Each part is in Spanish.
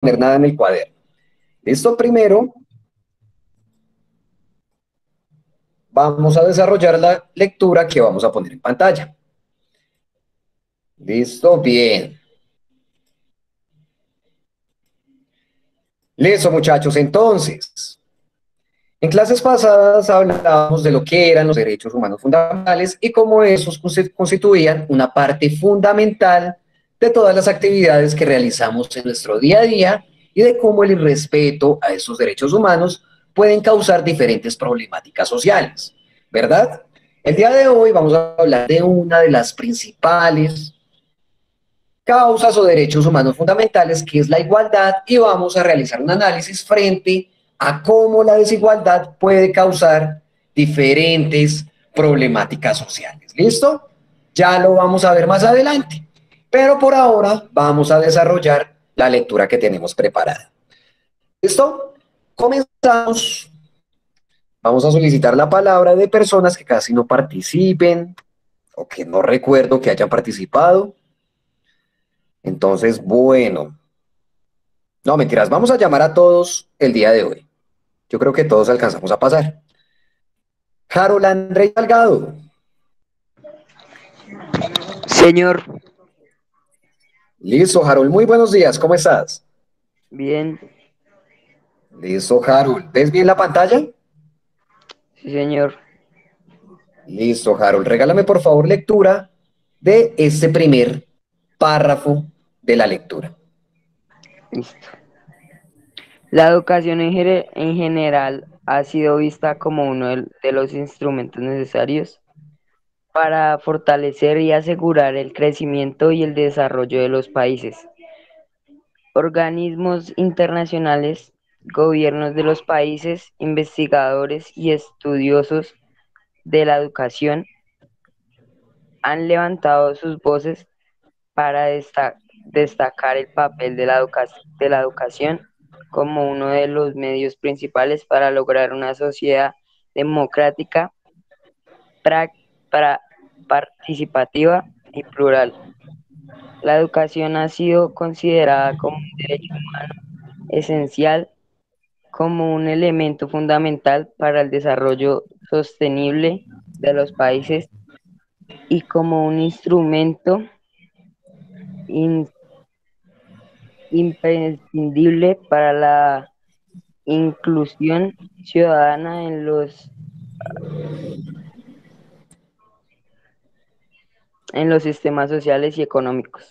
poner nada en el cuaderno. Listo, primero vamos a desarrollar la lectura que vamos a poner en pantalla. Listo, bien. Listo, muchachos, entonces. En clases pasadas hablábamos de lo que eran los derechos humanos fundamentales y cómo esos constituían una parte fundamental de todas las actividades que realizamos en nuestro día a día y de cómo el irrespeto a esos derechos humanos pueden causar diferentes problemáticas sociales, ¿verdad? El día de hoy vamos a hablar de una de las principales causas o derechos humanos fundamentales, que es la igualdad, y vamos a realizar un análisis frente a cómo la desigualdad puede causar diferentes problemáticas sociales. ¿Listo? Ya lo vamos a ver más adelante. Pero por ahora vamos a desarrollar la lectura que tenemos preparada. ¿Listo? Comenzamos. Vamos a solicitar la palabra de personas que casi no participen o que no recuerdo que hayan participado. Entonces, bueno, no, mentiras, vamos a llamar a todos el día de hoy. Yo creo que todos alcanzamos a pasar. Harold André Salgado. Señor, Listo, Harold, muy buenos días, ¿cómo estás? bien, Listo, Harold. ¿Ves bien la pantalla? sí, señor. Listo, Harold. Regálame por favor lectura de este primer párrafo de la lectura. Listo. La educación en general ha sido vista como uno de los instrumentos necesarios para fortalecer y asegurar el crecimiento y el desarrollo de los países. Organismos internacionales, gobiernos de los países, investigadores y estudiosos de la educación han levantado sus voces para destacar el papel de de la educación como uno de los medios principales para lograr una sociedad democrática, pra- para- participativa y plural. La educación ha sido considerada como un derecho esencial, como un elemento fundamental para el desarrollo sostenible de los países y como un instrumento in- imprescindible para la inclusión ciudadana en los sistemas sociales y económicos.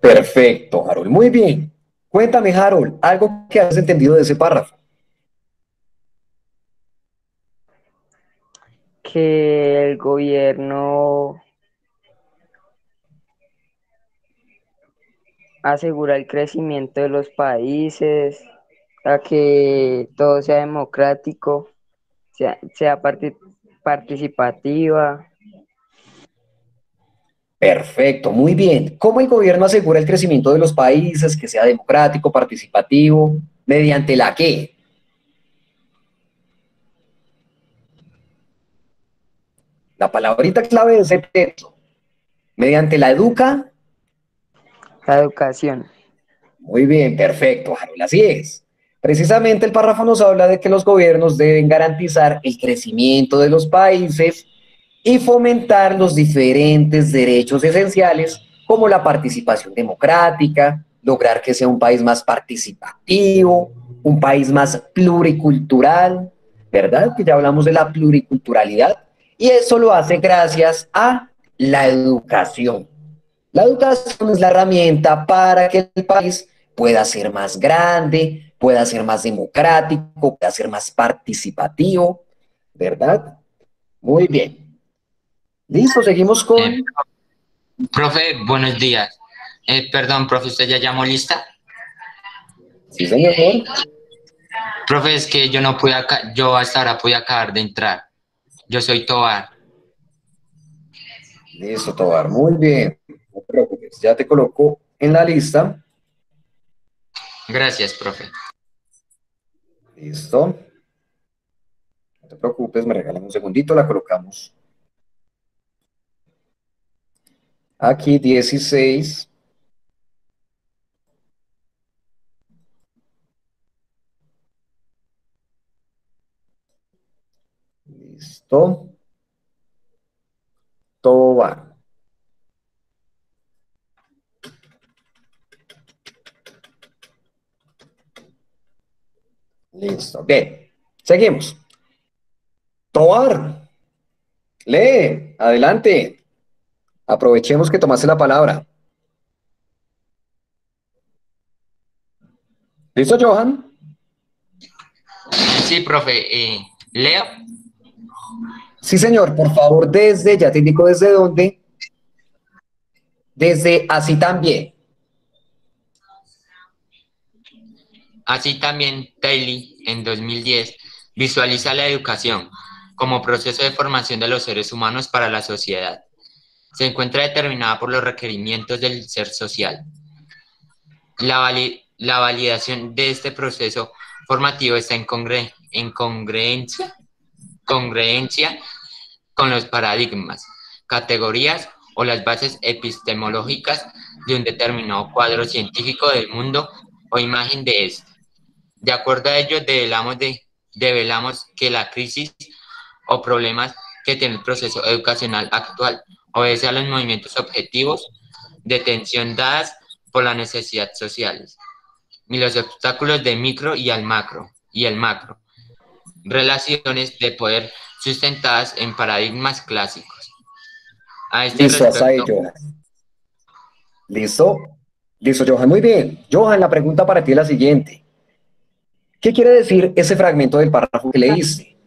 Perfecto, Harold. Muy bien. Cuéntame, Harold, algo que has entendido de ese párrafo. Que el gobierno asegura el crecimiento de los países, a que todo sea democrático, sea participativa. Perfecto, muy bien. ¿Cómo el gobierno asegura el crecimiento de los países, que sea democrático, participativo? ¿Mediante la qué? La palabrita clave de ese texto. ¿Mediante la educa? La educación. Muy bien, perfecto, Harold, así es. Precisamente el párrafo nos habla de que los gobiernos deben garantizar el crecimiento de los países y fomentar los diferentes derechos esenciales como la participación democrática, lograr que sea un país más participativo, un país más pluricultural, ¿verdad? Que ya hablamos de la pluriculturalidad, y eso lo hace gracias a la educación. La educación es la herramienta para que el país pueda ser más grande, pueda ser más democrático, pueda ser más participativo, ¿verdad? Muy bien. Listo, seguimos Eh, con... Profe, buenos días. Perdón, profe, ¿usted ya llamó lista? Sí, señor. Profe, es que yo no pude yo hasta ahora pude acabar de entrar. Yo soy Tobar. Listo, Tobar. Muy bien. No te preocupes. Ya te coloco en la lista. Gracias, profe. Listo. No te preocupes, me regalan un segundito, la colocamos aquí, 16. Listo. Todo va. Listo. Bien. Seguimos. Tobar. Lee. Adelante. Aprovechemos que tomaste la palabra. ¿Listo, Johan? Sí, profe. Leo. Sí, señor. Por favor, desde, ya te indico desde dónde. Desde así también. Así también Taylor, en 2010, visualiza la educación como proceso de formación de los seres humanos para la sociedad. Se encuentra determinada por los requerimientos del ser social. La validación de este proceso formativo está en congruencia con los paradigmas, categorías o las bases epistemológicas de un determinado cuadro científico del mundo o imagen de este. De acuerdo a ello, develamos que la crisis o problemas que tiene el proceso educacional actual obedece a los movimientos objetivos de tensión dadas por las necesidades sociales y los obstáculos de micro y el macro, relaciones de poder sustentadas en paradigmas clásicos. A este Listo, hasta ahí, respecto, Johan. ¿Listo? Listo, Johan. Muy bien. Johan, la pregunta para ti es la siguiente. ¿Qué quiere decir ese fragmento del párrafo que leíste?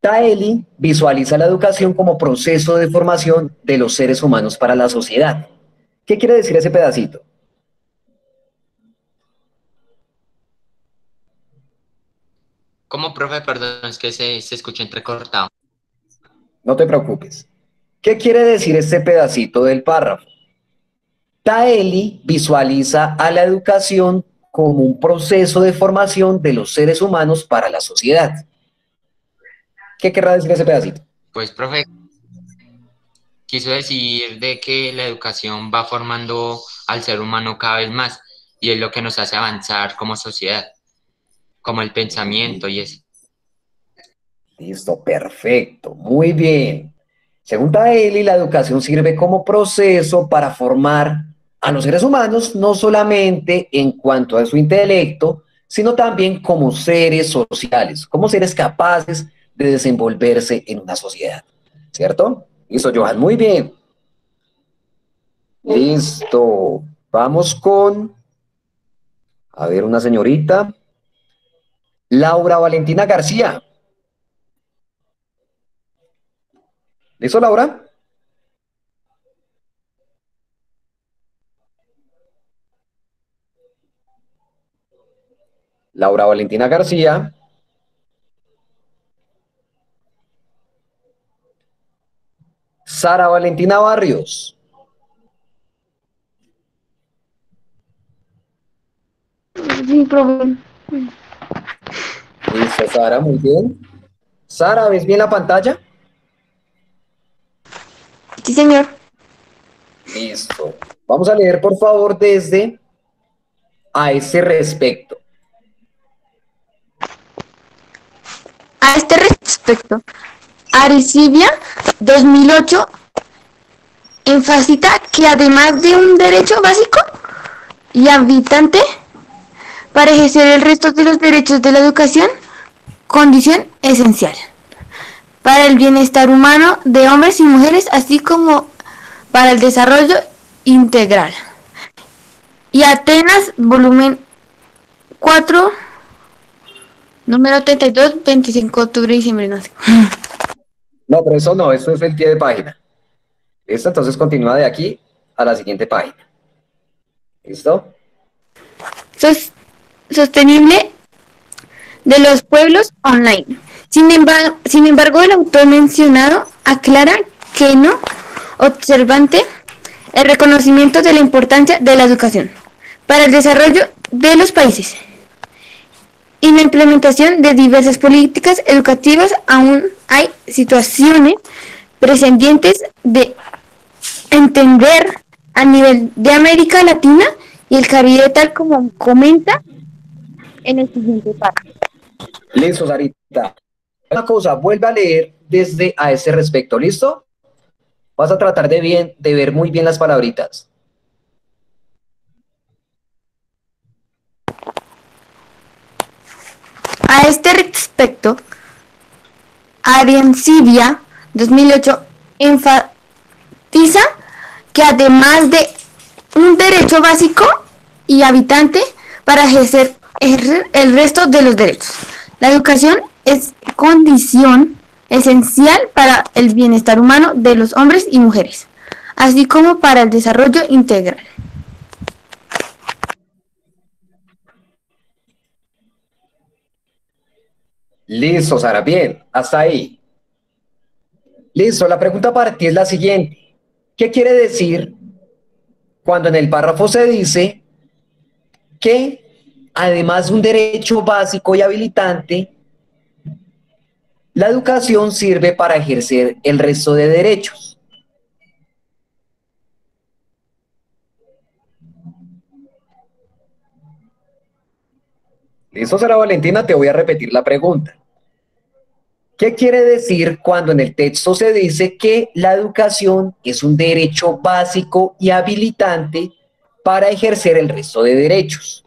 Taeli visualiza la educación como proceso de formación de los seres humanos para la sociedad. ¿Qué quiere decir ese pedacito? como profe, perdón, es que se escucha entrecortado. No te preocupes. ¿Qué quiere decir este pedacito del párrafo? Taeli visualiza a la educación como un proceso de formación de los seres humanos para la sociedad. ¿Qué querrá decir ese pedacito? Pues, profe, quiso decir de que la educación va formando al ser humano cada vez más y es lo que nos hace avanzar como sociedad, como el pensamiento y eso. Listo, perfecto, muy bien. Según Taeli, la educación sirve como proceso para formar a los seres humanos, no solamente en cuanto a su intelecto, sino también como seres sociales, como seres capaces de desenvolverse en una sociedad. ¿Cierto? Listo, Johan, muy bien. Listo. Vamos con, a ver, una señorita. Laura Valentina García. ¿Listo, Laura? Laura Valentina García. Sara Valentina Barrios. Sí, profe. Listo, Sara, muy bien. Sara, ¿ves bien la pantalla? Sí, señor. Listo. Vamos a leer, por favor, desde a ese respecto. A este respecto, Aricibia 2008 enfatiza que además de un derecho básico y habitante para ejercer el resto de los derechos de la educación, condición esencial para el bienestar humano de hombres y mujeres, así como para el desarrollo integral. Y Atenas, volumen 4, número 32, 25 de octubre y diciembre, no sé. No, pero eso no, eso es el pie de página. ¿Listo? Entonces continúa de aquí a la siguiente página. ¿Listo? Sostenible de los pueblos online. Sin embargo, el autor mencionado aclara que no obstante el reconocimiento de la importancia de la educación para el desarrollo de los países y la implementación de diversas políticas educativas, aún hay situaciones pendientes de entender a nivel de América Latina y el Caribe, tal como comenta en el siguiente párrafo. Listo, Sarita. una cosa, vuelve a leer desde a ese respecto, ¿listo? Vas a tratar de ver muy bien las palabritas. A este respecto, Arencibia 2008 enfatiza que además de un derecho básico y habitante para ejercer el resto de los derechos, la educación es condición esencial para el bienestar humano de los hombres y mujeres, así como para el desarrollo integral. Listo, Sara, bien, hasta ahí. Listo, la pregunta para ti es la siguiente. ¿Qué quiere decir cuando en el párrafo se dice que además de un derecho básico y habilitante, la educación sirve para ejercer el resto de derechos? Listo, Sara Valentina, te voy a repetir la pregunta. ¿Qué quiere decir cuando en el texto se dice que la educación es un derecho básico y habilitante para ejercer el resto de derechos?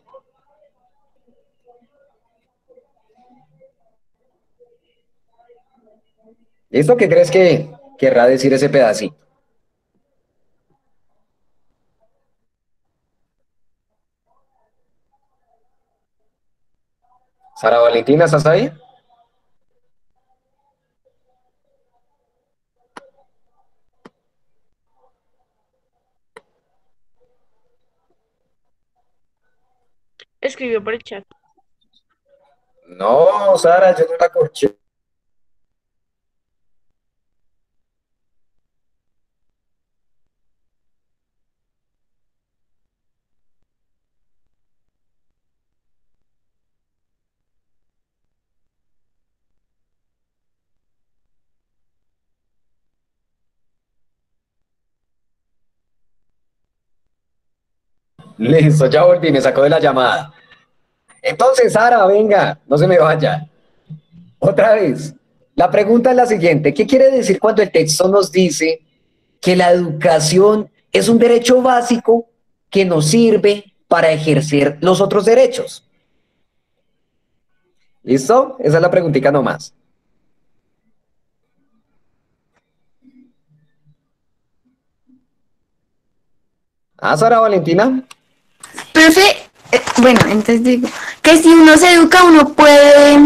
¿Listo? ¿Qué crees que querrá decir ese pedacito? Sara Valentina, ¿estás ahí? Escribió por el chat. No, Sara, yo no la corché. Listo, ya volví, me sacó de la llamada. Entonces, Sara, venga, no se me vaya. Otra vez. La pregunta es la siguiente. ¿Qué quiere decir cuando el texto nos dice que la educación es un derecho básico que nos sirve para ejercer los otros derechos? ¿Listo? Esa es la preguntita nomás. Ah, Sara Valentina. Profe, bueno, entonces digo que si uno se educa, uno puede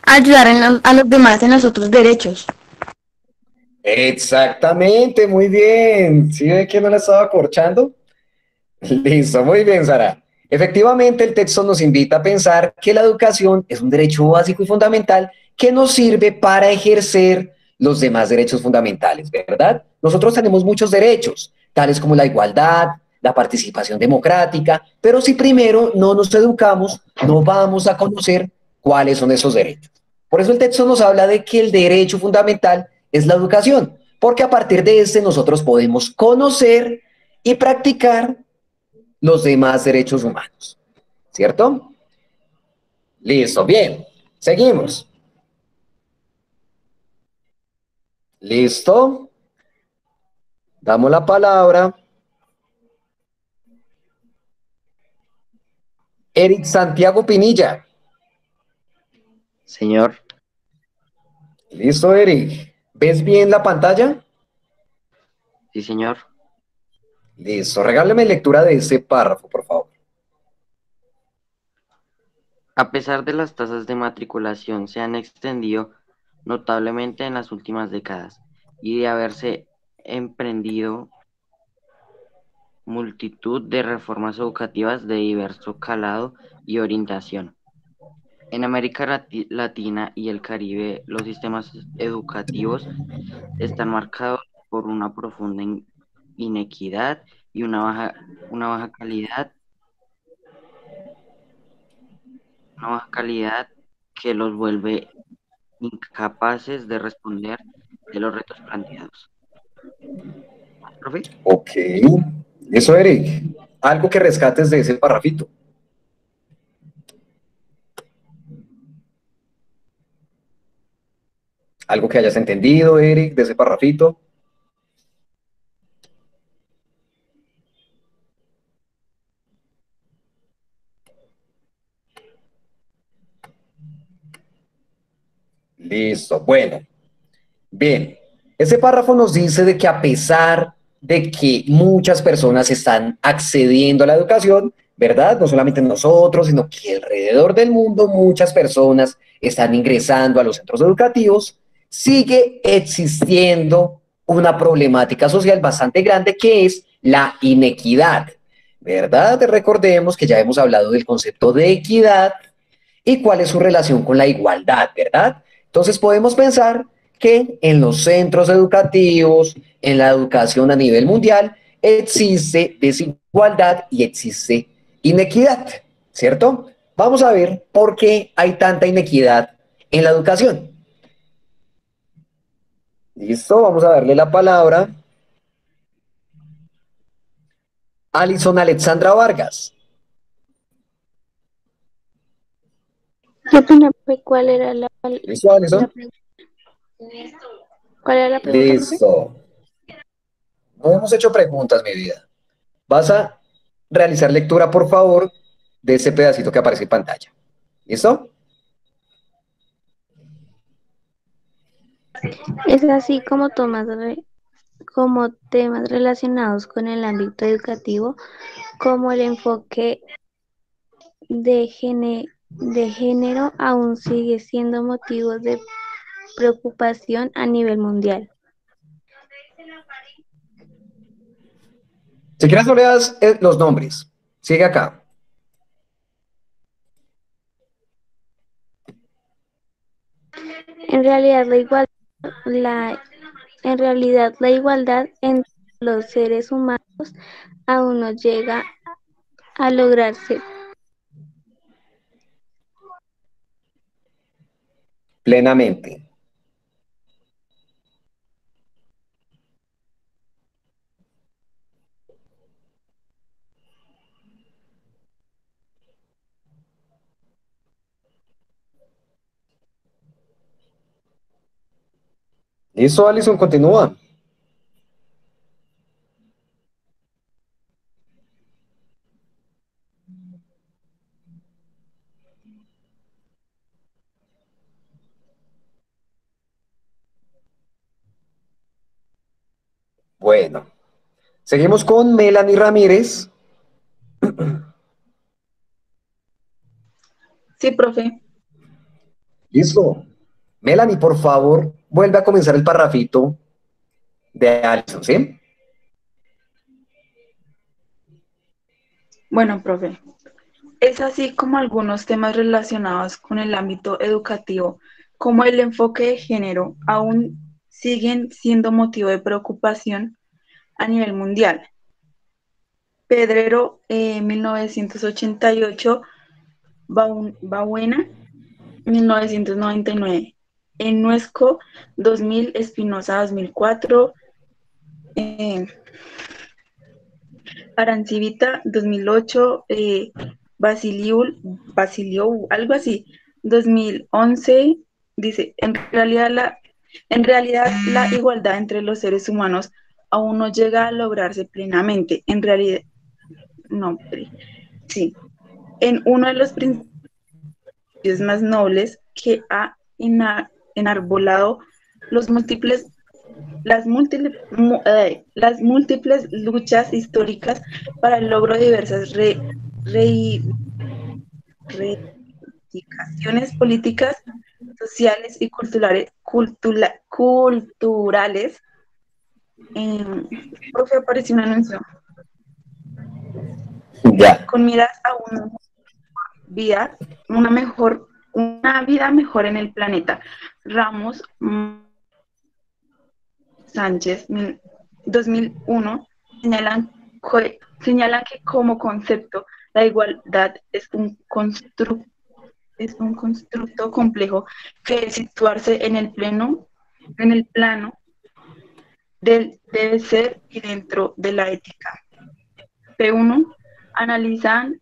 ayudar a los demás en los otros derechos. Exactamente, muy bien. ¿Sí ve que no la estaba corchando? Listo, muy bien, Sara. Efectivamente, el texto nos invita a pensar que la educación es un derecho básico y fundamental que nos sirve para ejercer los demás derechos fundamentales, ¿verdad? Nosotros tenemos muchos derechos, tales como la igualdad, la participación democrática, pero si primero no nos educamos, no vamos a conocer cuáles son esos derechos. Por eso el texto nos habla de que el derecho fundamental es la educación, porque a partir de este nosotros podemos conocer y practicar los demás derechos humanos, ¿cierto? Listo, bien, seguimos. Listo, damos la palabra. Eric Santiago Pinilla. Señor, Listo, Eric. ¿Ves bien la pantalla? sí, señor. Listo, regálame lectura de ese párrafo, por favor. A pesar de las tasas de matriculación se han extendido notablemente en las últimas décadas y de haberse emprendido multitud de reformas educativas de diverso calado y orientación. En América Latina y el Caribe, los sistemas educativos están marcados por una profunda inequidad y una baja calidad que los vuelve incapaces de responder de los retos planteados. ¿Profe? Ok, eso, Eric. Algo que rescates de ese párrafito. ¿Algo que hayas entendido, Eric, de ese parrafito? Listo, bueno. Bien, ese párrafo nos dice de que a pesar de que muchas personas están accediendo a la educación, ¿verdad? No solamente nosotros, sino que alrededor del mundo muchas personas están ingresando a los centros educativos, sigue existiendo una problemática social bastante grande que es la inequidad, ¿verdad? Recordemos que ya hemos hablado del concepto de equidad y cuál es su relación con la igualdad, ¿verdad? Entonces podemos pensar que en los centros educativos, en la educación a nivel mundial, existe desigualdad y existe inequidad, ¿cierto? Vamos a ver por qué hay tanta inequidad en la educación. Listo, vamos a darle la palabra a Alison Alexandra Vargas. Qué pena, ¿cuál era ¿Listo, Alison? pregunta? ¿Cuál era la pregunta, profe? Listo. No hemos hecho preguntas, mi vida. Vas a realizar lectura, por favor, de ese pedacito que aparece en pantalla. ¿Listo? Es así como como temas relacionados con el ámbito educativo, como el enfoque de género aún sigue siendo motivo de preocupación a nivel mundial. Si quieres, no leas los nombres. Sigue acá. En realidad, la igualdad entre los seres humanos aún no llega a lograrse. Plenamente. ¿Listo, Alison? Continúa. Bueno. Seguimos con Melanie Ramírez. Sí, profe. Listo. Melanie, por favor, vuelve a comenzar el parrafito de Alison, ¿sí? Bueno, profe. Es así como algunos temas relacionados con el ámbito educativo, como el enfoque de género, aún siguen siendo motivo de preocupación a nivel mundial. Pedrero, 1988, Babuena, 1999, Enuesco, 2000, Espinosa, 2004, Arancibita, 2008, Basiliou, algo así, 2011, dice, en realidad la igualdad entre los seres humanos aún no llega a lograrse plenamente. En realidad, no, sí, en uno de los principios más nobles que ha enarbolado los múltiples las múltiples luchas históricas para el logro de diversas reivindicaciones políticas, sociales y culturales. Profe, apareció un anuncio. Ya. Con miras a una vida mejor en el planeta. Ramos Sánchez, 2001, señalan que como concepto la igualdad es un constructo complejo que debe situarse en el plano del debe ser y dentro de la ética. P1 analizan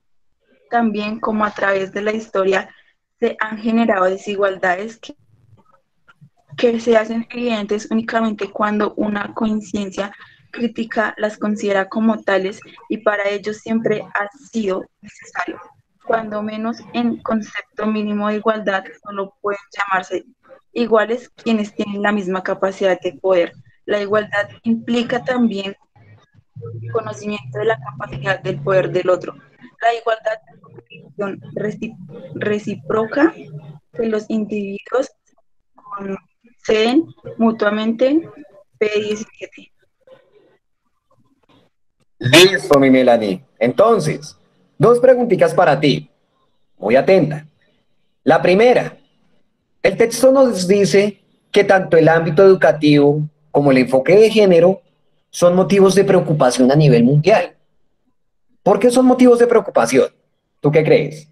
también cómo a través de la historia se han generado desigualdades que se hacen evidentes únicamente cuando una conciencia crítica las considera como tales y para ello siempre ha sido necesario. Cuando menos en concepto mínimo de igualdad solo pueden llamarse iguales quienes tienen la misma capacidad de poder. La igualdad implica también conocimiento de la capacidad del poder del otro. La igualdad es una condición recíproca que los individuos conceden mutuamente. P17. Listo, mi Melanie. Entonces, dos preguntitas para ti. Muy atenta. La primera, el texto nos dice que tanto el ámbito educativo como el enfoque de género son motivos de preocupación a nivel mundial. ¿Por qué son motivos de preocupación? ¿Tú qué crees?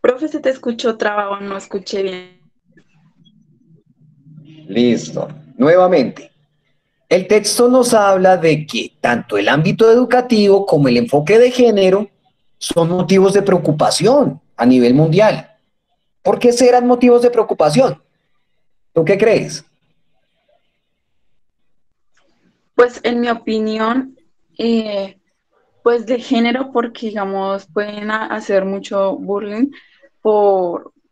Profe, se te escuchó trabado, no escuché bien. Listo. Nuevamente, el texto nos habla de que tanto el ámbito educativo como el enfoque de género son motivos de preocupación a nivel mundial. ¿Por qué serán motivos de preocupación? ¿Tú qué crees? Pues en mi opinión, pues de género, porque digamos, pueden hacer mucho bullying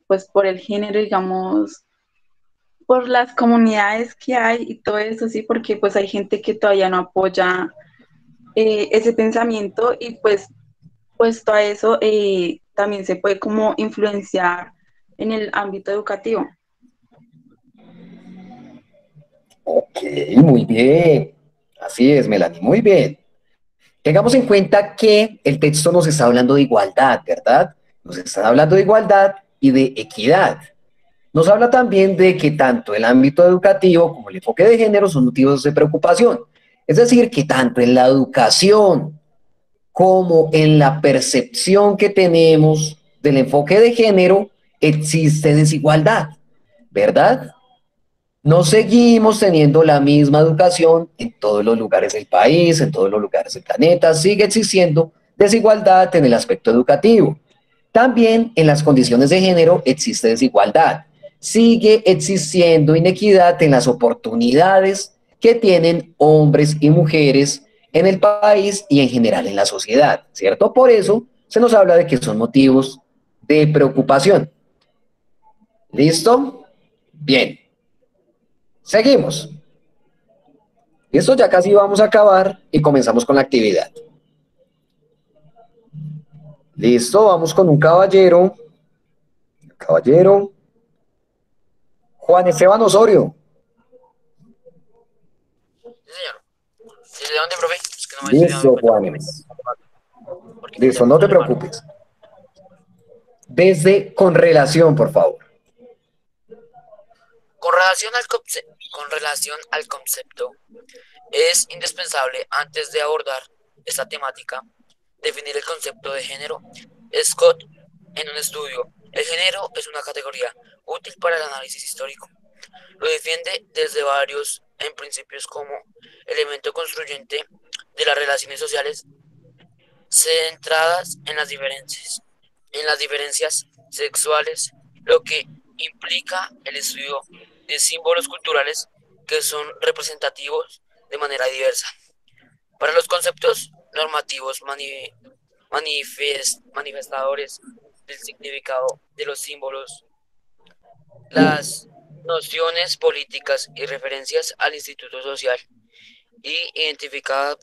pues por el género, digamos, por las comunidades que hay y todo eso, sí, porque pues hay gente que todavía no apoya ese pensamiento y pues todo eso también se puede como influenciar en el ámbito educativo. Ok, muy bien. Así es, Melanie, muy bien. Tengamos en cuenta que el texto nos está hablando de igualdad, ¿verdad? Nos está hablando de igualdad y de equidad. Nos habla también de que tanto el ámbito educativo como el enfoque de género son motivos de preocupación. Es decir, que tanto en la educación como en la percepción que tenemos del enfoque de género existe desigualdad, ¿verdad? No seguimos teniendo la misma educación en todos los lugares del país, en todos los lugares del planeta. Sigue existiendo desigualdad en el aspecto educativo. También en las condiciones de género existe desigualdad. Sigue existiendo inequidad en las oportunidades que tienen hombres y mujeres en el país y en general en la sociedad, ¿cierto? Por eso se nos habla de que son motivos de preocupación. ¿Listo? Bien. Seguimos. Esto ya casi vamos a acabar y comenzamos con la actividad. Listo, vamos con un caballero. Caballero. Juan Esteban Osorio. Sí, señor. ¿Desde dónde, profe? Es que no me estoy Listo, dando cuenta Juanes. porque mi Listo, teléfono no te sale mal. preocupes. Desde con relación, por favor. Con relación al concepto, es indispensable, antes de abordar esta temática, definir el concepto de género. Scott, en un estudio, el género es una categoría útil para el análisis histórico. Lo defiende desde varios en principios como elemento construyente de las relaciones sociales centradas en las diferencias sexuales, lo que implica el estudio de símbolos culturales que son representativos de manera diversa. Para los conceptos normativos manifestadores del significado de los símbolos, las nociones políticas y referencias al instituto social y identidad,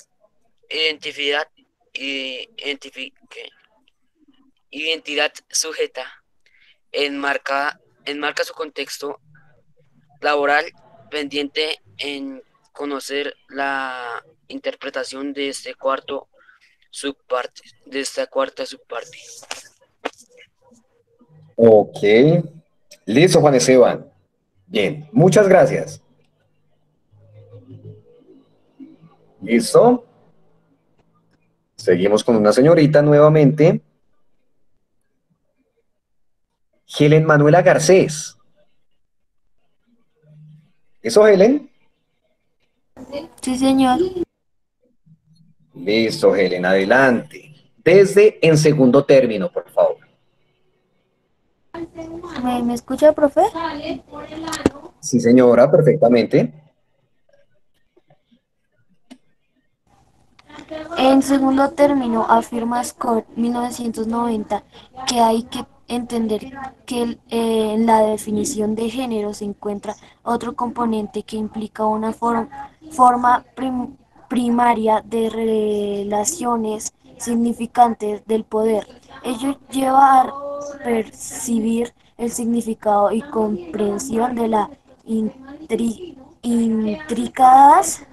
identidad sujeta enmarca su contexto laboral pendiente en conocer la interpretación de de esta cuarta subparte. Ok. Listo, Juan Esteban. Bien, muchas gracias. ¿Listo? Seguimos con una señorita nuevamente. Helen Manuela Garcés. ¿Eso, Helen? Sí, señor. Listo, Helen, adelante. Desde en segundo término, por favor. ¿Me escucha, profe? Sí, señora, perfectamente. En segundo término, afirma Scott 1990 que hay que entender que en la definición de género se encuentra otro componente que implica una forma primaria de relaciones significantes del poder. Ello lleva a percibir el significado y comprensión de las intricadas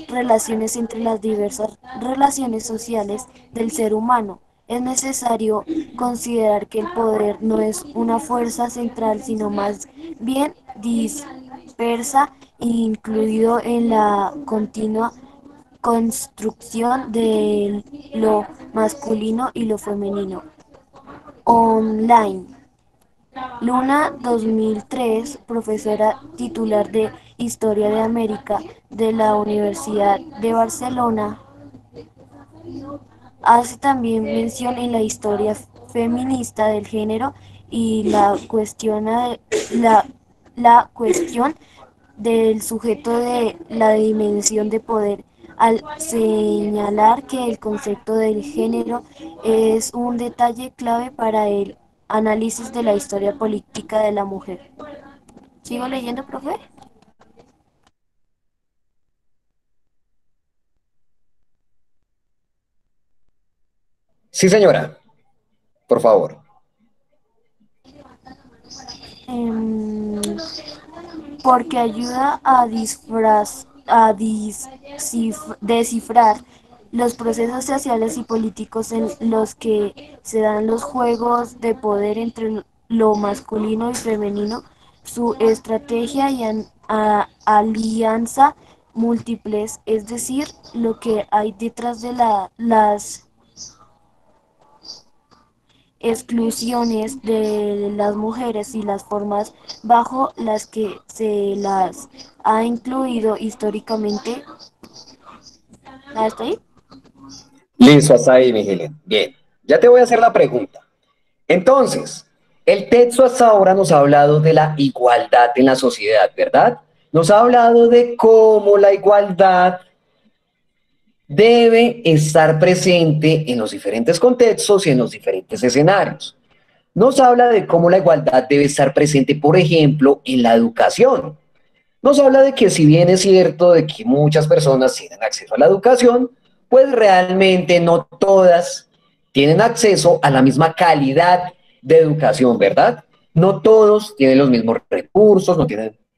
relaciones entre las diversas relaciones sociales del ser humano. Es necesario considerar que el poder no es una fuerza central, sino más bien dispersa, incluido en la continua construcción de lo masculino y lo femenino. Online. Luna 2003, profesora titular de Historia de América de la Universidad de Barcelona, hace también mención en la historia feminista del género y la cuestión del sujeto de la dimensión de poder al señalar que el concepto del género es un detalle clave para el análisis de la historia política de la mujer. ¿Sigo leyendo, profe? Sí, señora, por favor. Em, Porque ayuda a descifrar los procesos sociales y políticos en los que se dan los juegos de poder entre lo masculino y femenino, su estrategia y alianza múltiples, es decir, lo que hay detrás de las exclusiones de las mujeres y las formas bajo las que se las ha incluido históricamente. ¿Hasta ahí? Listo, hasta ahí, Miguel. Bien, ya te voy a hacer la pregunta. Entonces, el texto hasta ahora nos ha hablado de la igualdad en la sociedad, ¿verdad? Nos ha hablado de cómo la igualdad debe estar presente en los diferentes contextos y en los diferentes escenarios. Nos habla de cómo la igualdad debe estar presente, por ejemplo, en la educación. Nos habla de que si bien es cierto de que muchas personas tienen acceso a la educación, pues realmente no todas tienen acceso a la misma calidad de educación, ¿verdad? No todos tienen los mismos recursos,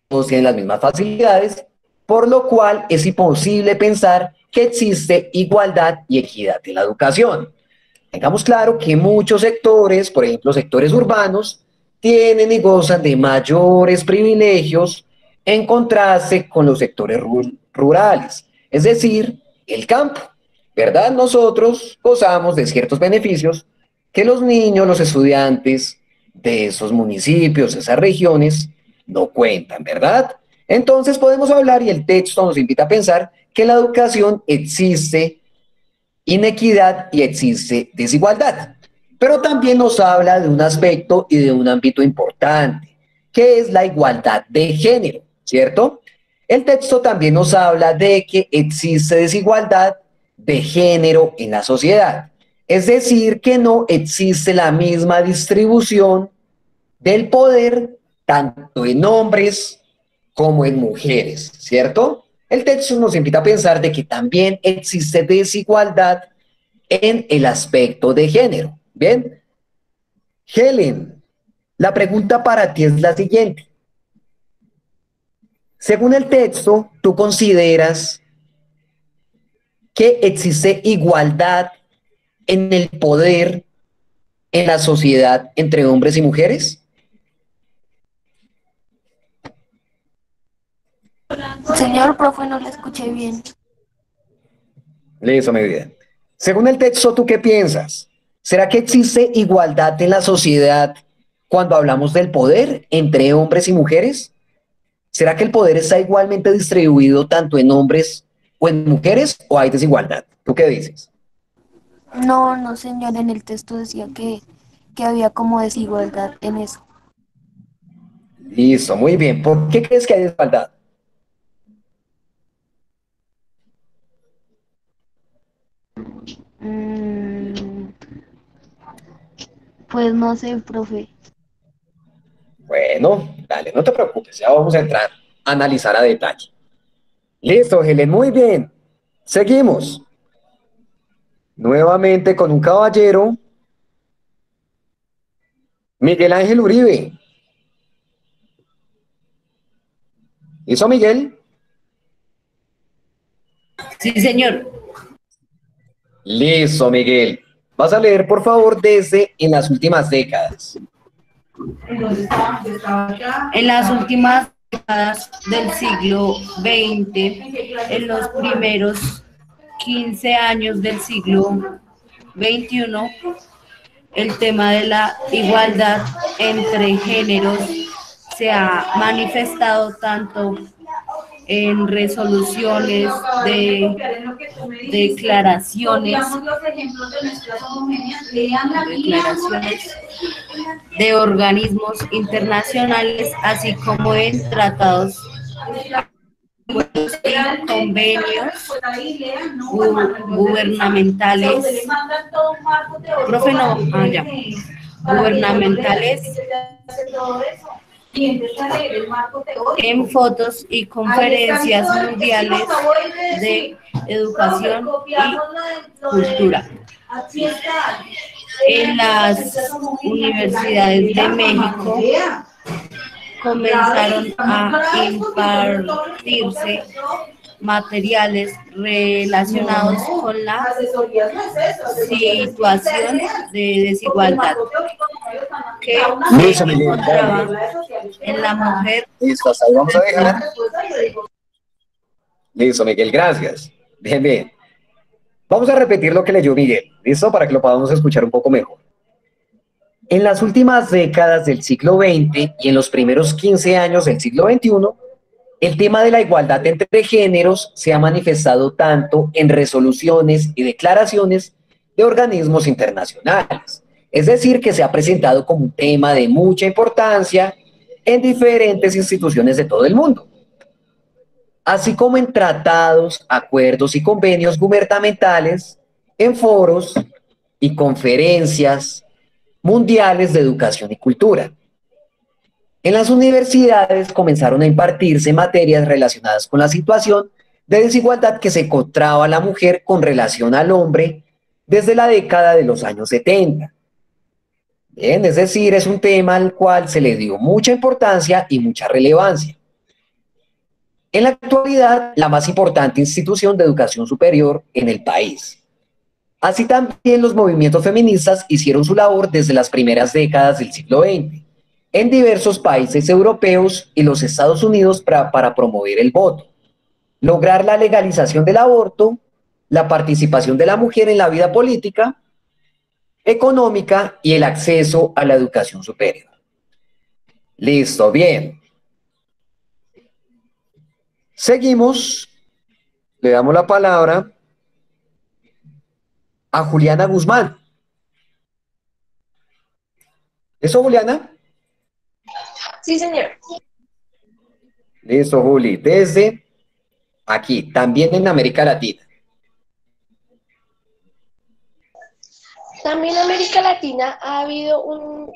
todos tienen las mismas facilidades, por lo cual es imposible pensar que existe igualdad y equidad en la educación. Tengamos claro que muchos sectores, por ejemplo, sectores urbanos, tienen y gozan de mayores privilegios en contraste con los sectores rurales, es decir, el campo. ¿Verdad? Nosotros gozamos de ciertos beneficios que los niños, los estudiantes de esos municipios, esas regiones, no cuentan, ¿verdad? Entonces podemos hablar y el texto nos invita a pensar que en la educación existe inequidad y existe desigualdad. Pero también nos habla de un aspecto y de un ámbito importante, que es la igualdad de género, ¿cierto? El texto también nos habla de que existe desigualdad de género en la sociedad. Es decir, que no existe la misma distribución del poder tanto en hombres como en mujeres, ¿cierto? El texto nos invita a pensar de que también existe desigualdad en el aspecto de género. Bien, Helen, la pregunta para ti es la siguiente. Según el texto, ¿tú consideras que existe igualdad en el poder en la sociedad entre hombres y mujeres? Señor profe, no le escuché bien. Listo, mi vida. Según el texto, ¿tú qué piensas? ¿Será que existe igualdad en la sociedad cuando hablamos del poder entre hombres y mujeres? ¿Será que el poder está igualmente distribuido tanto en hombres o en mujeres o hay desigualdad? ¿Tú qué dices? No, no, señor, en el texto decía que había como desigualdad en eso. Listo, muy bien. ¿Por qué crees que hay desigualdad? Mm, pues no sé, profe. Bueno, dale, no te preocupes, ya vamos a entrar a analizar a detalle. Listo, Helen, muy bien. Seguimos. Nuevamente con un caballero, Miguel Ángel Uribe. ¿Hizo Miguel? Sí, señor. Listo, Miguel. Vas a leer, por favor, desde en las últimas décadas. En las últimas décadas del siglo XX, en los primeros 15 años del siglo XXI, el tema de la igualdad entre géneros se ha manifestado tanto en resoluciones de declaraciones de organismos internacionales, así como en tratados y convenios gubernamentales, profe, no, ya, gubernamentales, en fotos y conferencias mundiales de educación y cultura. En las universidades de México comenzaron a impartirse materiales relacionados con la situación de desigualdad que Listo, se Miguel. encontraba en la mujer. Listo, hasta ahí vamos a dejar. Listo, Miguel, gracias. Bien, bien. Vamos a repetir lo que leyó Miguel, ¿listo? Para que lo podamos escuchar un poco mejor. En las últimas décadas del siglo XX y en los primeros 15 años del siglo XXI, el tema de la igualdad entre géneros se ha manifestado tanto en resoluciones y declaraciones de organismos internacionales. Es decir, que se ha presentado como un tema de mucha importancia en diferentes instituciones de todo el mundo, así como en tratados, acuerdos y convenios gubernamentales, en foros y conferencias mundiales de educación y cultura. En las universidades comenzaron a impartirse materias relacionadas con la situación de desigualdad que se encontraba la mujer con relación al hombre desde la década de los años 70. Bien, es decir, es un tema al cual se le dio mucha importancia y mucha relevancia. En la actualidad, la más importante institución de educación superior en el país. Así también los movimientos feministas hicieron su labor desde las primeras décadas del siglo XX en diversos países europeos y los Estados Unidos para promover el voto, lograr la legalización del aborto, la participación de la mujer en la vida política, económica y el acceso a la educación superior. Listo, bien. Seguimos, le damos la palabra a Juliana Guzmán. ¿Eso, Juliana? Sí, señor. Listo, Juli. Desde aquí, también en América Latina. También en América Latina ha habido un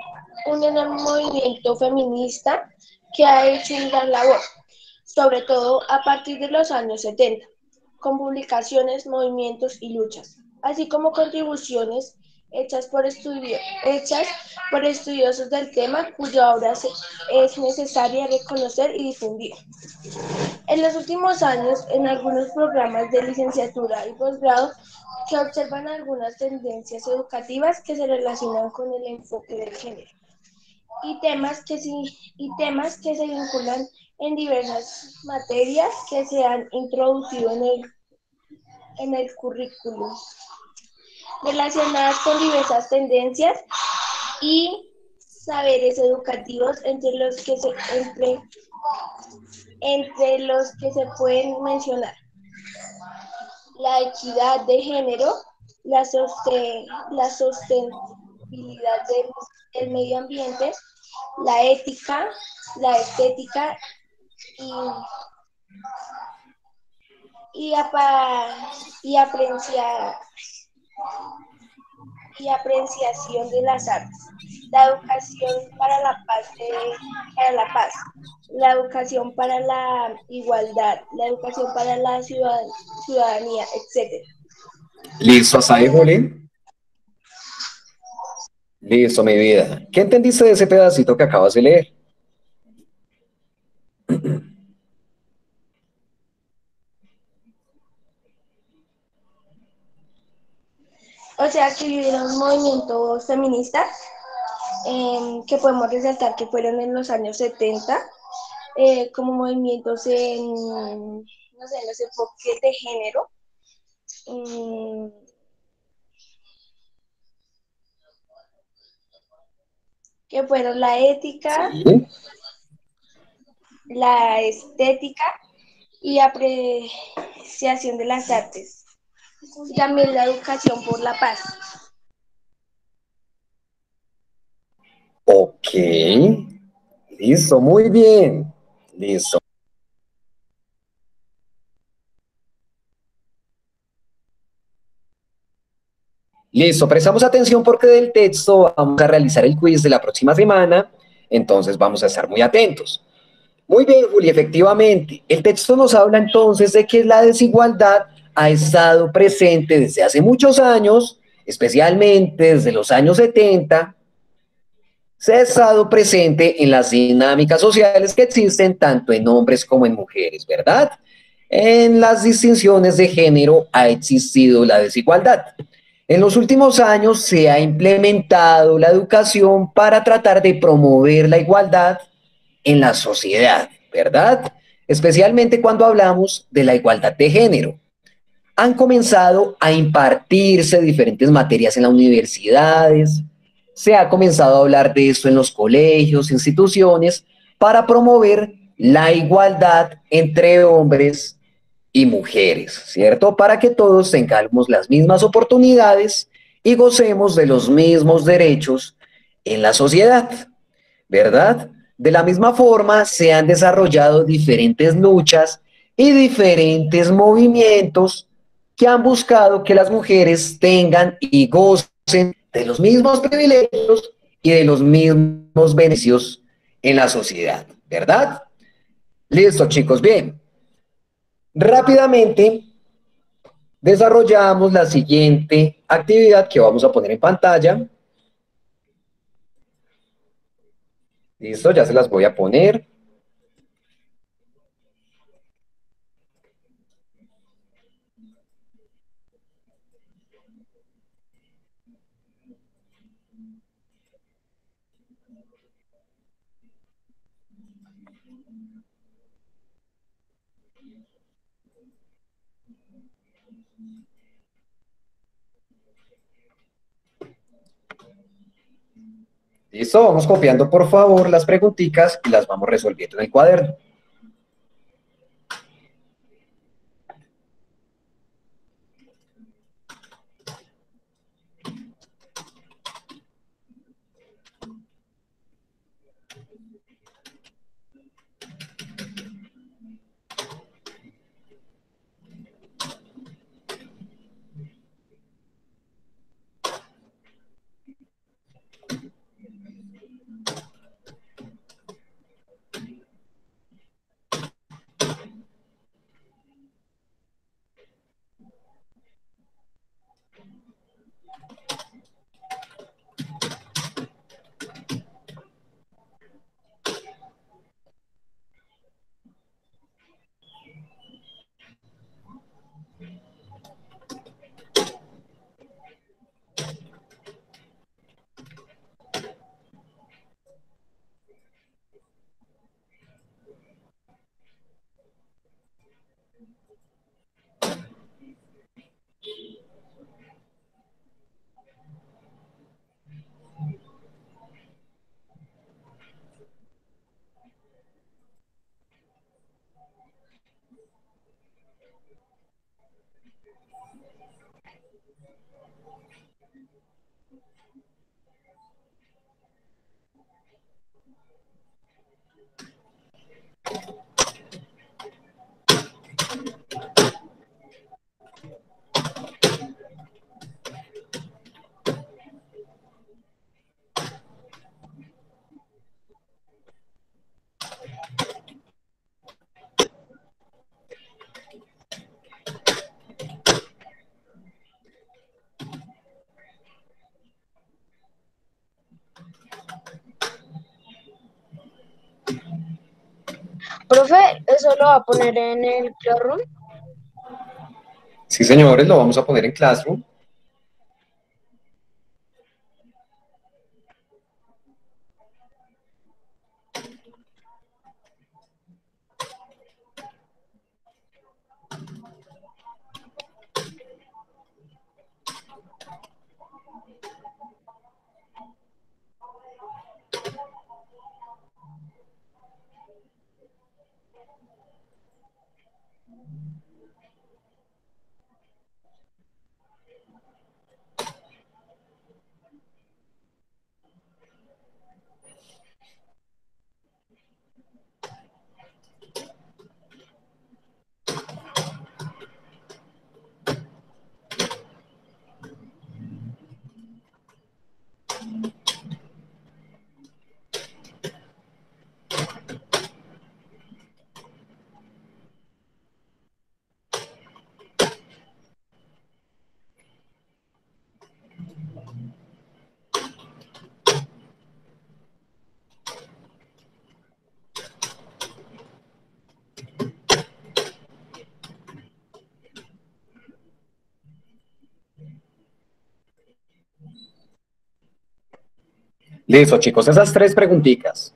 enorme movimiento feminista que ha hecho una gran labor, sobre todo a partir de los años 70, con publicaciones, movimientos y luchas, así como contribuciones hechas por estudiosos del tema cuya obra es necesaria reconocer y difundir. En los últimos años, en algunos programas de licenciatura y posgrado, se observan algunas tendencias educativas que se relacionan con el enfoque del género y temas que se vinculan en diversas materias que se han introducido en el currículum, relacionadas con diversas tendencias y saberes educativos entre los que se pueden mencionar la equidad de género, la sostenibilidad del medio ambiente, la ética, la estética y, y, apa- y y apreciación de las artes, la educación para la paz, la educación para la igualdad, la educación para la ciudadanía, etc. ¿Listo hasta ahí, Juli? Listo, mi vida. ¿Qué entendiste de ese pedacito que acabas de leer? O sea que hubieron movimientos feministas que podemos resaltar que fueron en los años 70, como movimientos no sé, en los enfoques de género, mm, que fueron la ética, Sí. la estética y apreciación de las artes. Y también la educación por la paz. Ok. Listo, muy bien. Listo. Listo, prestamos atención porque del texto vamos a realizar el quiz de la próxima semana, entonces vamos a estar muy atentos. Muy bien, Juli, efectivamente. El texto nos habla entonces de que la desigualdad ha estado presente desde hace muchos años, especialmente desde los años 70. Se ha estado presente en las dinámicas sociales que existen tanto en hombres como en mujeres, ¿verdad? En las distinciones de género ha existido la desigualdad. En los últimos años se ha implementado la educación para tratar de promover la igualdad en la sociedad, ¿verdad? Especialmente cuando hablamos de la igualdad de género. Han comenzado a impartirse diferentes materias en las universidades, se ha comenzado a hablar de esto en los colegios, instituciones, para promover la igualdad entre hombres y mujeres, ¿cierto? Para que todos tengamos las mismas oportunidades y gocemos de los mismos derechos en la sociedad, ¿verdad? De la misma forma, se han desarrollado diferentes luchas y diferentes movimientos que han buscado que las mujeres tengan y gocen de los mismos privilegios y de los mismos beneficios en la sociedad, ¿verdad? Listo, chicos, bien. Rápidamente desarrollamos la siguiente actividad que vamos a poner en pantalla. Listo, ya se las voy a poner. Listo, vamos copiando por favor las preguntitas y las vamos resolviendo en el cuaderno. Profe, ¿eso lo va a poner en el Classroom? Sí, señores, lo vamos a poner en Classroom. Listo, chicos, esas tres preguntitas.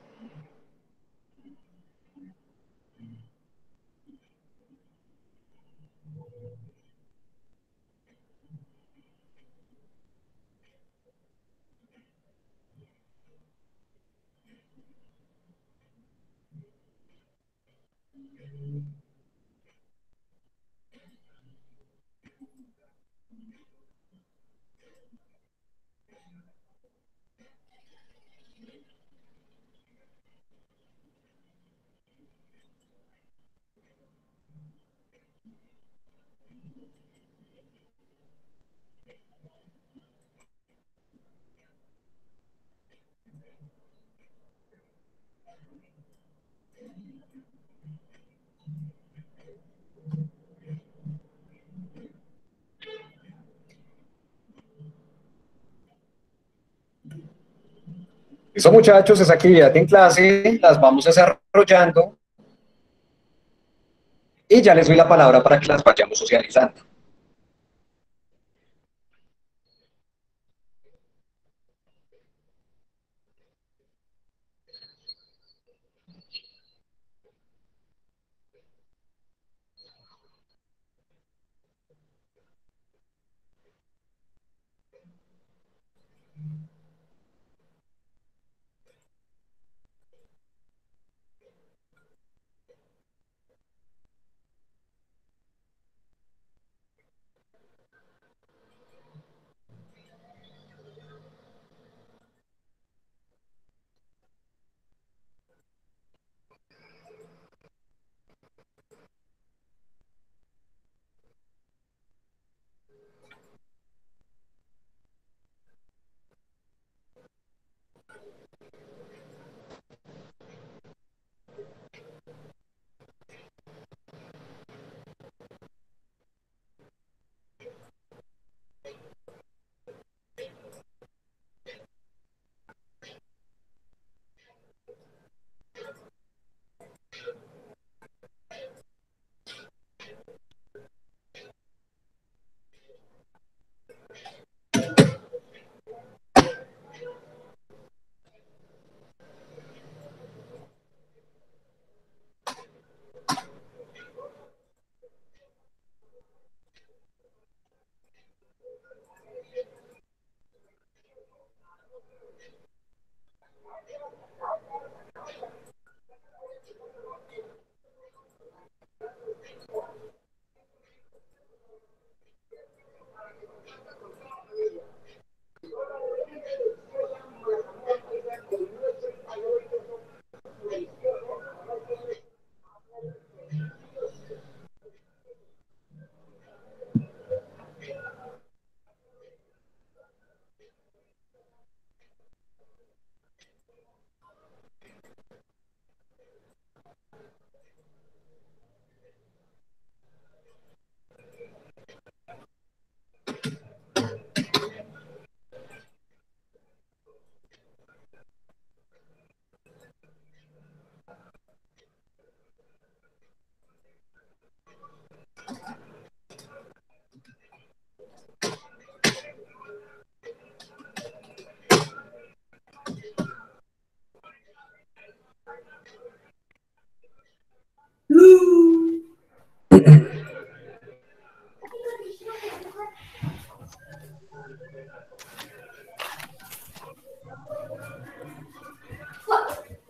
Listo, muchachos, esa actividad en clase las vamos desarrollando y ya les doy la palabra para que las vayamos socializando.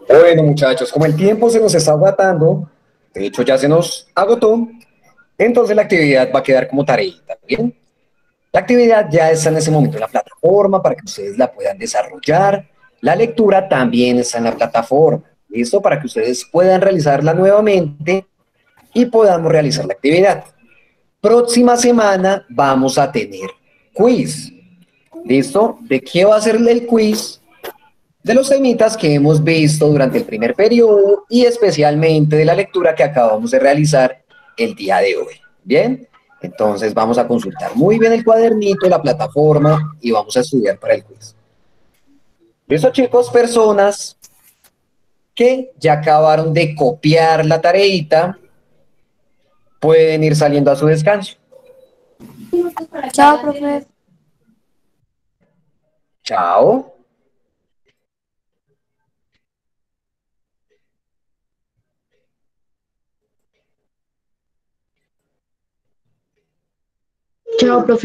Bueno, muchachos, como el tiempo se nos está agotando, de hecho ya se nos agotó, entonces la actividad va a quedar como tareita, ¿bien? La actividad ya está en ese momento en la plataforma para que ustedes la puedan desarrollar. La lectura también está en la plataforma, ¿listo? Para que ustedes puedan realizarla nuevamente y podamos realizar la actividad. Próxima semana vamos a tener quiz, ¿listo? ¿De qué va a ser el quiz? De los temitas que hemos visto durante el primer periodo y especialmente de la lectura que acabamos de realizar el día de hoy. ¿Bien? Entonces vamos a consultar muy bien el cuadernito, la plataforma y vamos a estudiar para el quiz. ¿Listo, chicos? Personas que ya acabaron de copiar la tareita pueden ir saliendo a su descanso. Chao, profe. Chao. Chao, profe.